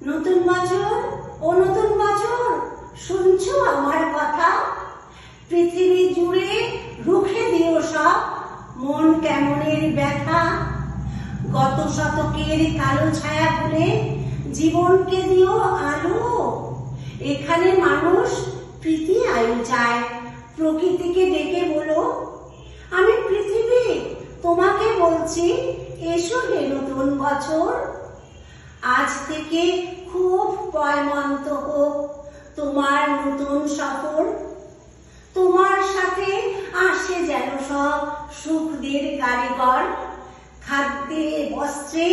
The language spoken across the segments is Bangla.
নতুন বছর ও নতুন বছর, শুনছো আমার কথা? পৃথিবী জুড়ে রুখে দিও সব মন কেমনের ব্যথা। গত শতকের কালো ছায়া ভুলে জীবনকে দিও আলো। এখানে মানুষ প্রীতি আয়ু চায়, প্রকৃতিকে ডেকে বলো, আমি পৃথিবী তোমাকে বলছি, এসো হে নতুন বছর। আজ থেকে খুব পয়মন্ত হোক তোমার নতুন সফর। তোমার সাথে আসে যেন সব সুখদের কারিগর। খাদ্যে বস্ত্রে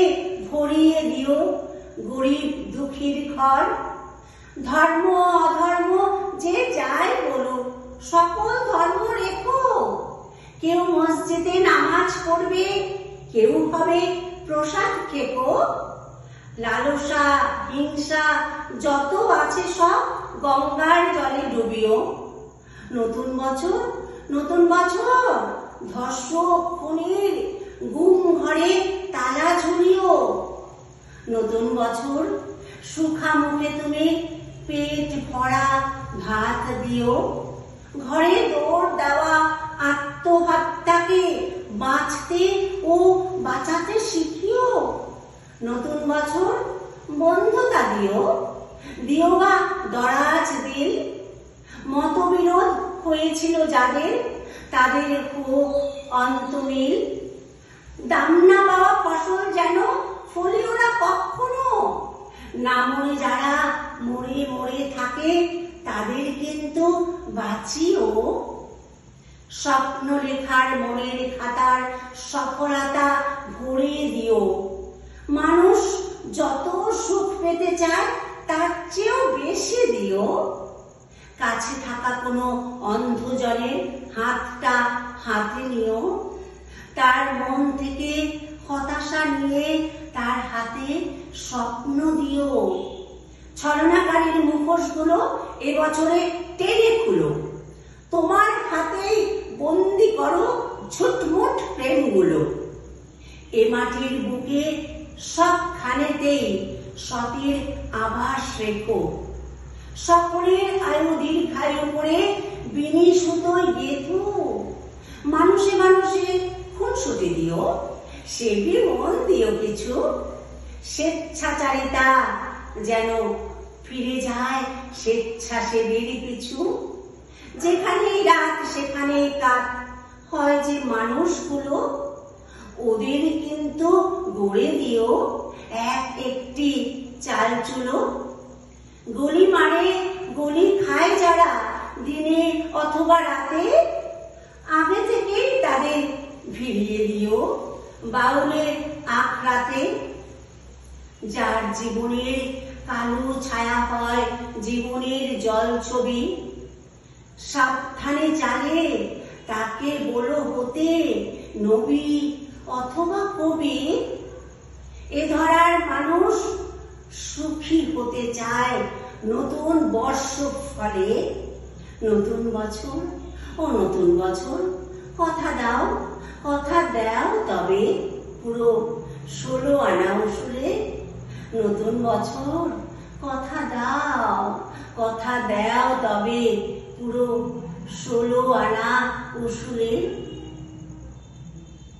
ভরিয়ে দিও গরিব দুঃখীর ঘর। ধর্ম অধর্ম যে যাই বলো, সকল ধর্ম রেখো। কেউ মসজিদে নামাজ পড়বে, কেউ হবে প্রসাদ খেকো। লালসা হিংসা যত আছে সব গঙ্গার জলে ডুবিও। নতুন বছর নতুন বছর, ধর্ষক খুনির গুম ঘরে তালা ঝুলিও। নতুন বছর সুখা মুখে তুমি পেট ভরা ভাত দিও। ঘরে দৌড় দেওয়া আত্মহত্যাকে বাঁচতে ও বাঁচাতে শিখিও। নতুন বছর বন্ধুতা দিও, দিও বা দরাজ দিল। মতবিরোধ হয়েছিল যাদের, তাদের হোক অন্তমিল। দাম না পাওয়া ফসল যেন ফলিও না কখনো। না মরে যারা মরে মরে থাকে, তাদের কিন্তু বাঁচিও। স্বপ্ন লেখার মনের খাতার সফলতা ভরে দিও। মানুষ যত সুখ পেতে চায় তার চেয়েও বেশি দিও। কাছে থাকা কোনো অন্ধজনের হাতটা হাতে নিও। তার মন থেকে হতাশা নিয়ে তার হাতে স্বপ্ন দিও। ছলনাকারীর মুখোশগুলো এবছরে টেনে খুলো। তোমার হাতেই বন্দি করো ঝুটমুট প্রেমগুলো। এ মাটির বুকে সবখানেতেই সতের আভাস রেখো। সকলের আয়ু দীর্ঘায়ু করে বিনি সুতোয় গেঁথো। মানুষে মানুষে খুনসুটি দিও, সেবি মন দিও কিছু। স্বেচ্ছাচারিতা যেন ফিরে যায় স্বেচ্ছাসেবীর পিছু। যেখানেই রাত সেখানেই কাত হয় যে মানুষগুলো, ওদের কিন্তু গড়ে দিও এক একটি চাল চুলো। গলি মারে গলি খায় যারা দিনে অথবা রাতে, আগে থেকেই তাদের ভিড়িয়ে দিও বাউলের আখড়াতে। যার জীবনের কালো ছায়া হয় জীবনের জল ছবি, সাবধানে চালে তাকে বলো হতে নবী অথবা কবি। এ ধরার মানুষ সুখী হতে চায় নতুন বর্ষ ফলে। নতুন বছর ও নতুন বছর, কথা দাও কথা দাও তবে পুরো 16 আনা উসুলে। নতুন বছর কথা দাও কথা দাও তবে পুরো 16 আনা উসুলে।